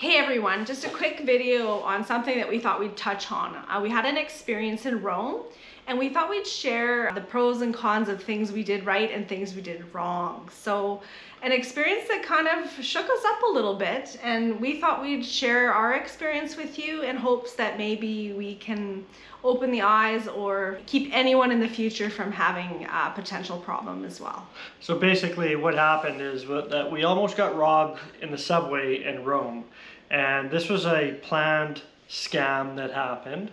Hey everyone, just a quick video on something that we thought we'd touch on. We had an experience in Rome and we thought we'd share the pros and cons of things we did right and things we did wrong. So an experience that kind of shook us up a little bit, and we thought we'd share our experience with you in hopes that maybe we can open the eyes or keep anyone in the future from having a potential problem as well. So basically what happened is that we almost got robbed in the subway in Rome. And this was a planned scam that happened.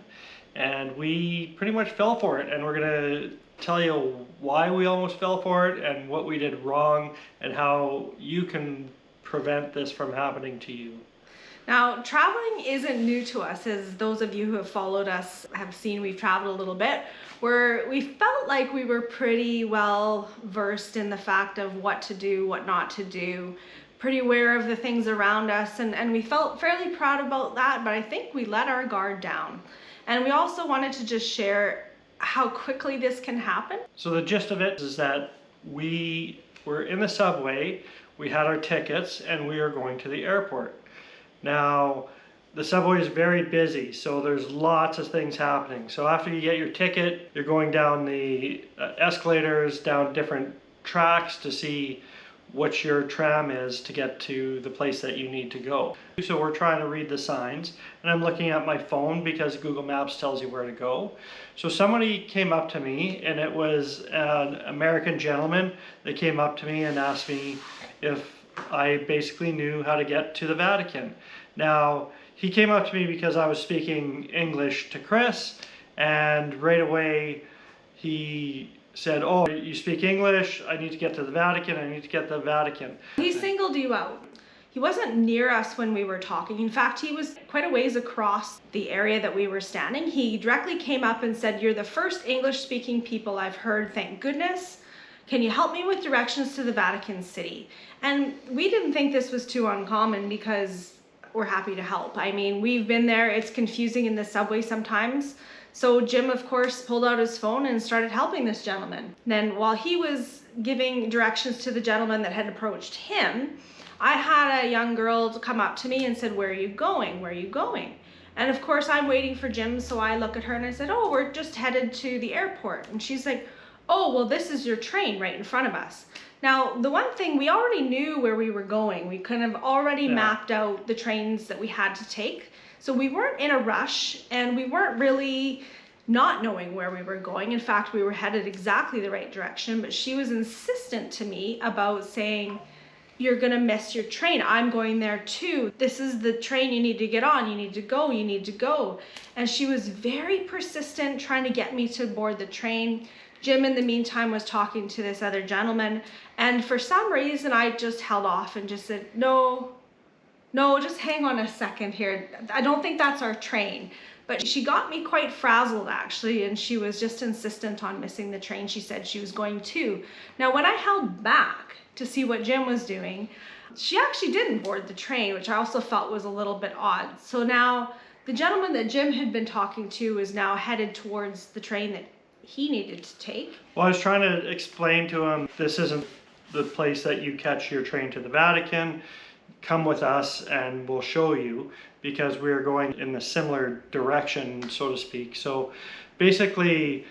And we pretty much fell for it. And we're gonna tell you why we almost fell for it and what we did wrong and how you can prevent this from happening to you. Now, traveling isn't new to us, as those of you who have followed us have seen. We've traveled a little bit, where we felt like we were pretty well versed in the fact of what to do, what not to do, pretty aware of the things around us, and we felt fairly proud about that, but I think we let our guard down. And we also wanted to just share how quickly this can happen. So the gist of it is that we were in the subway, we had our tickets, and we are going to the airport. Now, the subway is very busy, so there's lots of things happening. So after you get your ticket, you're going down the escalators, down different tracks to see what your tram is to get to the place that you need to go. So we're trying to read the signs, and I'm looking at my phone because Google Maps tells you where to go. So somebody came up to me, and it was an American gentleman that came up to me and asked me if I basically knew how to get to the Vatican. Now, he came up to me because I was speaking English to Chris, and right away he said, "Oh, you speak English, I need to get to the Vatican, I need to get to the Vatican." He singled you out. He wasn't near us when we were talking. In fact, he was quite a ways across the area that we were standing. He directly came up and said, "You're the first English-speaking people I've heard, thank goodness. Can you help me with directions to the Vatican City?" And we didn't think this was too uncommon because we're happy to help. I mean, we've been there. It's confusing in the subway sometimes. So Jim, of course, pulled out his phone and started helping this gentleman. Then while he was giving directions to the gentleman that had approached him, I had a young girl come up to me and said, "Where are you going? Where are you going?" And of course, I'm waiting for Jim, so I look at her and I said, "Oh, we're just headed to the airport." And she's like, "Oh, well, this is your train right in front of us." Now, the one thing, we already knew where we were going. We kind of already mapped out the trains that we had to take. So we weren't in a rush, and we weren't really not knowing where we were going. In fact, we were headed exactly the right direction, but she was insistent to me about saying, "You're gonna miss your train. I'm going there too. This is the train you need to get on. You need to go, you need to go." And she was very persistent, trying to get me to board the train. Jim, in the meantime, was talking to this other gentleman, and for some reason, I just held off and just said, no, just hang on a second here. I don't think that's our train." But she got me quite frazzled, actually, and she was just insistent on missing the train she said she was going to. Now, when I held back to see what Jim was doing, she actually didn't board the train, which I also felt was a little bit odd. So now the gentleman that Jim had been talking to is now headed towards the train that he needed to take. Well, I was trying to explain to him, this isn't the place that you catch your train to the Vatican. Come with us and we'll show you, because we are going in a similar direction, so to speak. So basically,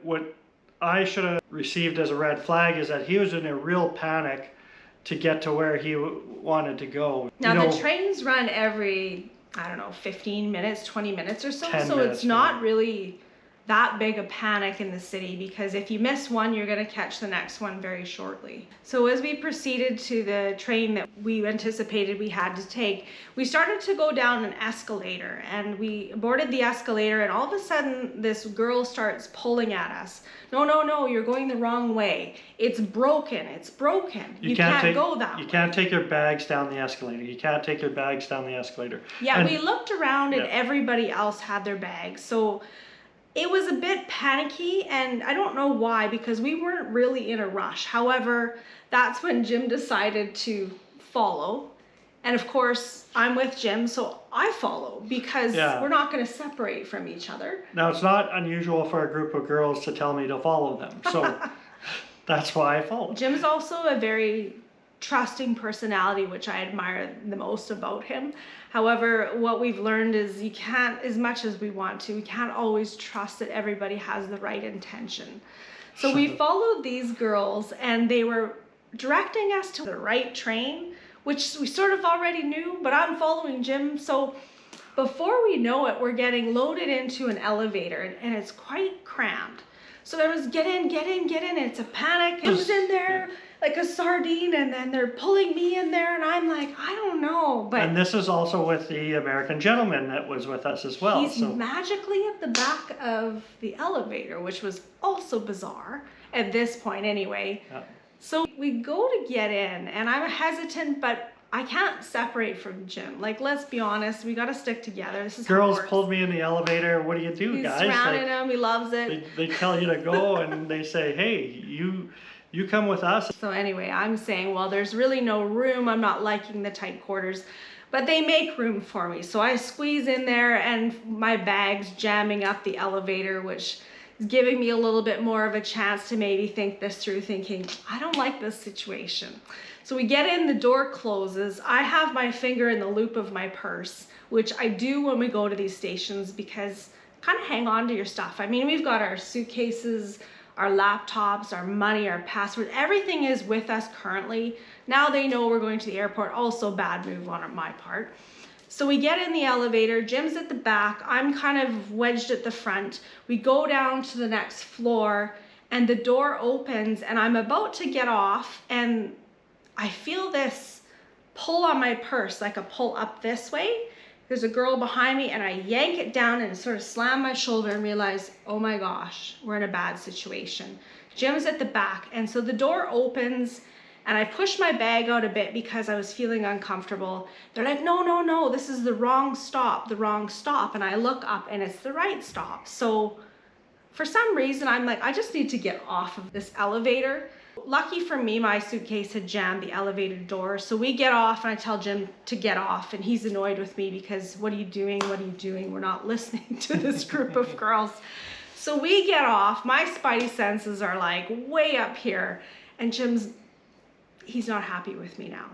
what I should have received as a red flag is that he was in a real panic to get to where he wanted to go. Now, the trains run every, I don't know, 15 minutes, 20 minutes or so. 10 so minutes, it's not really that big a panic in the city, because if you miss one, you're going to catch the next one very shortly. So as we proceeded to the train that we anticipated we had to take, we started to go down an escalator, and we boarded the escalator, and all of a sudden this girl starts pulling at us. No, you're going the wrong way. It's broken. You can't go that way. You can't take your bags down the escalator. You can't take your bags down the escalator. Yeah, we looked around and everybody else had their bags. So it was a bit panicky, and I don't know why, because we weren't really in a rush. However, that's when Jim decided to follow. And of course, I'm with Jim, so I follow, because we're not going to separate from each other. Now, it's not unusual for a group of girls to tell me to follow them. So that's why I follow. Jim's also a very trusting personality, which I admire the most about him. However, what we've learned is you can't, as much as we want to, we can't always trust that everybody has the right intention. So we followed these girls and they were directing us to the right train, which we sort of already knew, but I'm following Jim. So before we know it, we're getting loaded into an elevator and it's quite cramped. So there was get in, and it's a panic. Jim's in there like a sardine, and then they're pulling me in there, and I'm like, I don't know. But and this is also with the American gentleman that was with us as well. He's magically at the back of the elevator, which was also bizarre at this point anyway. Yeah. So we go to get in, and I'm hesitant, but I can't separate from Jim. Like, let's be honest, we got to stick together. This is Girls pulled me in the elevator. What do you do, guys? He's surrounding him. He loves it. They tell you to go, and they say, hey, you come with us. So anyway, I'm saying, well, there's really no room. I'm not liking the tight quarters, but they make room for me. So I squeeze in there, and my bag's jamming up the elevator, which is giving me a little bit more of a chance to maybe think this through, thinking, I don't like this situation. So we get in, the door closes. I have my finger in the loop of my purse, which I do when we go to these stations because kind of hang on to your stuff. I mean, we've got our suitcases, our laptops, our money, our passport, everything is with us currently. Now they know we're going to the airport. Also bad move on my part. So we get in the elevator, Jim's at the back, I'm kind of wedged at the front. We go down to the next floor and the door opens and I'm about to get off and I feel this pull on my purse, like a pull up this way. There's a girl behind me and I yank it down and sort of slam my shoulder and realize, oh my gosh, we're in a bad situation. Jim's at the back. And so the door opens and I push my bag out a bit because I was feeling uncomfortable. They're like, no, this is the wrong stop. And I look up and it's the right stop. So for some reason, I'm like, I just need to get off of this elevator. Lucky for me, my suitcase had jammed the elevator door. So we get off and I tell Jim to get off and he's annoyed with me because what are you doing? We're not listening to this group of girls. So we get off, my spidey senses are like way up here and he's not happy with me now.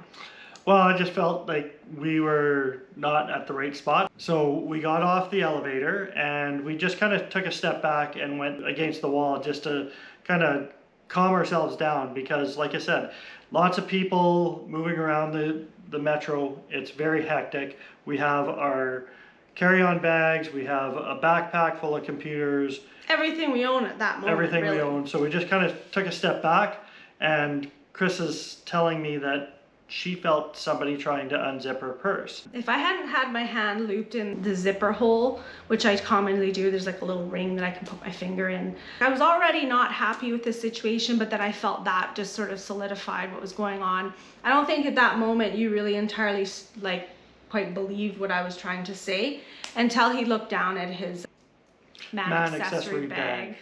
Well, I just felt like we were not at the right spot. So we got off the elevator and we just kind of took a step back and went against the wall just to kind of calm ourselves down because like I said, lots of people moving around the metro. It's very hectic. We have our carry-on bags, we have a backpack full of computers. Everything we own at that moment. Everything really. we own. So we just kind of took a step back and Chris is telling me that she felt somebody trying to unzip her purse. If I hadn't had my hand looped in the zipper hole, which I commonly do, there's like a little ring that I can put my finger in. I was already not happy with this situation, but then I felt that just sort of solidified what was going on. I don't think at that moment you really entirely like quite believed what I was trying to say until he looked down at his man accessory bag.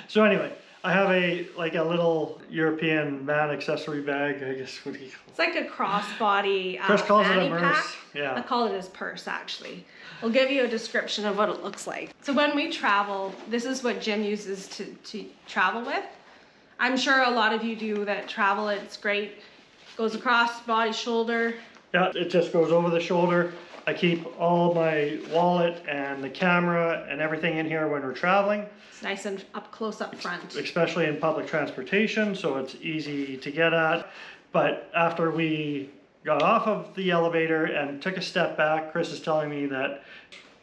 So anyway, I have a little European man accessory bag, I guess. What do you call it? It's like a crossbody Chris calls it a fanny purse. pack. Yeah. I call it his purse actually. I'll give you a description of what it looks like. So when we travel, this is what Jim uses to travel with. I'm sure a lot of you do that travel. It's great. Goes across body, shoulder. Yeah, it just goes over the shoulder. I keep all my wallet and the camera and everything in here when we're traveling. It's nice and up close up front. Especially in public transportation, so it's easy to get at. But after we got off of the elevator and took a step back, Chris is telling me that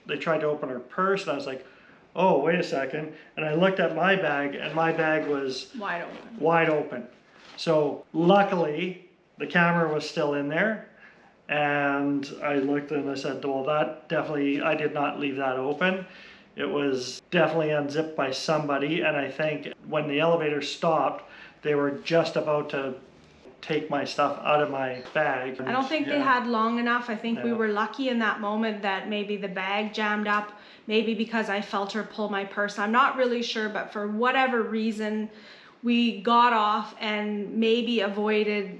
they tried to open her purse, and I was like, oh, wait a second. And I looked at my bag, and my bag was wide open. So luckily, the camera was still in there. And I looked and I said, well, that definitely, I did not leave that open. It was definitely unzipped by somebody. And I think when the elevator stopped, they were just about to take my stuff out of my bag. I don't think they had long enough. I think we were lucky in that moment that maybe the bag jammed up, maybe because I felt her pull my purse. I'm not really sure, but for whatever reason, we got off and maybe avoided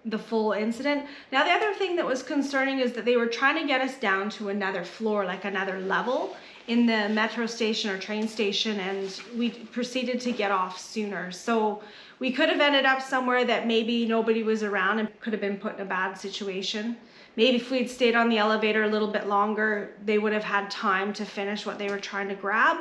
the full incident. Now, the other thing that was concerning is that they were trying to get us down to another floor, like another level in the metro station or train station, and we proceeded to get off sooner. So we could have ended up somewhere that maybe nobody was around and could have been put in a bad situation. Maybe if we'd stayed on the elevator a little bit longer, they would have had time to finish what they were trying to grab.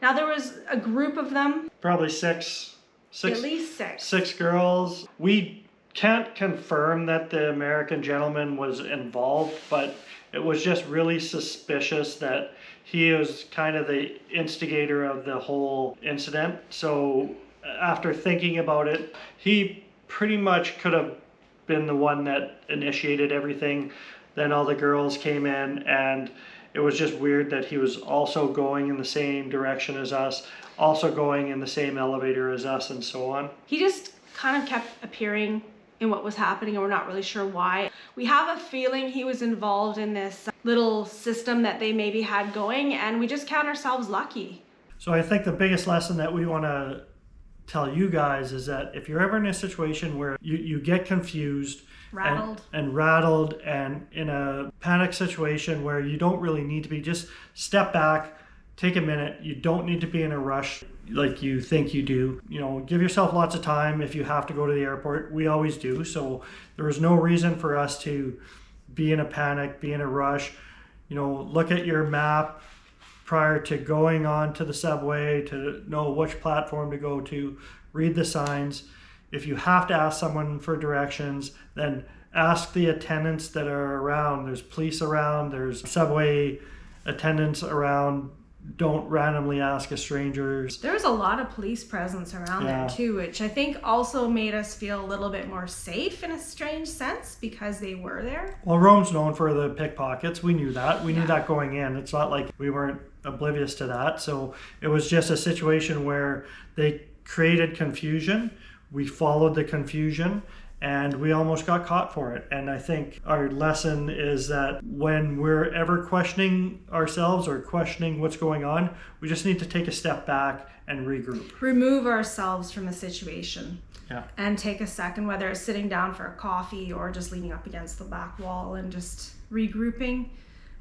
Now, there was a group of them. Probably six. At least six. 6 girls. We can't confirm that the American gentleman was involved, but it was just really suspicious that he was kind of the instigator of the whole incident. So after thinking about it, he pretty much could have been the one that initiated everything. Then all the girls came in, and it was just weird that he was also going in the same direction as us, also going in the same elevator as us, and so on. He just kind of kept appearing in what was happening, and we're not really sure why. We have a feeling he was involved in this little system that they maybe had going, and we just count ourselves lucky. So I think the biggest lesson that we want to tell you guys is that if you're ever in a situation where you get confused, rattled and in a panic situation where you don't really need to be, just step back, take a minute. You don't need to be in a rush like you think you do. You know, give yourself lots of time if you have to go to the airport. We always do. So there is no reason for us to be in a panic, be in a rush. You know, look at your map prior to going on to the subway to know which platform to go to, read the signs. If you have to ask someone for directions, then ask the attendants that are around. There's police around, there's subway attendants around. Don't randomly ask a stranger. There was a lot of police presence around there too, which I think also made us feel a little bit more safe in a strange sense because they were there. Well, Rome's known for the pickpockets. We knew that. We knew that going in. It's not like we weren't oblivious to that. So it was just a situation where they created confusion. We followed the confusion, and we almost got caught for it. And I think our lesson is that when we're ever questioning ourselves or questioning what's going on, we just need to take a step back and regroup. Remove ourselves from a situation. Yeah. And take a second, whether it's sitting down for a coffee or just leaning up against the back wall and just regrouping.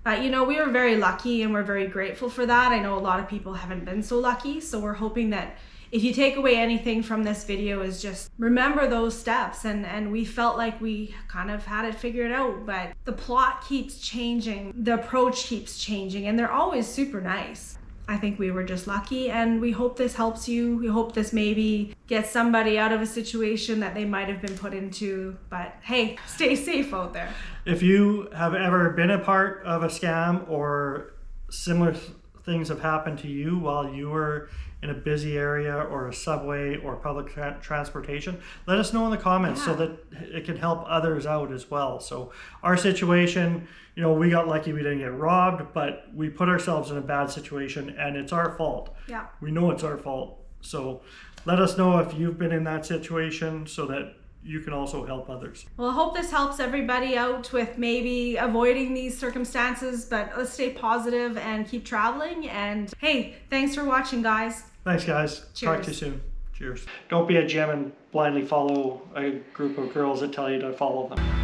But you know, we were very lucky and we're very grateful for that. I know a lot of people haven't been so lucky, so we're hoping that if you take away anything from this video is just remember those steps, and we felt like we kind of had it figured out, but the plot keeps changing, the approach keeps changing, and they're always super nice. I think we were just lucky, and we hope this helps you. We hope this maybe gets somebody out of a situation that they might have been put into, but hey, stay safe out there. If you have ever been a part of a scam or similar things have happened to you while you were in a busy area or a subway or public transportation, let us know in the comments so that it can help others out as well. So our situation, you know, we got lucky we didn't get robbed, but we put ourselves in a bad situation and it's our fault. Yeah. We know it's our fault. So let us know if you've been in that situation so that you can also help others. Well, I hope this helps everybody out with maybe avoiding these circumstances, but let's stay positive and keep traveling. And hey, thanks for watching, guys. Thanks, guys. Cheers. Talk to you soon. Cheers. Don't be a gem and blindly follow a group of girls that tell you to follow them.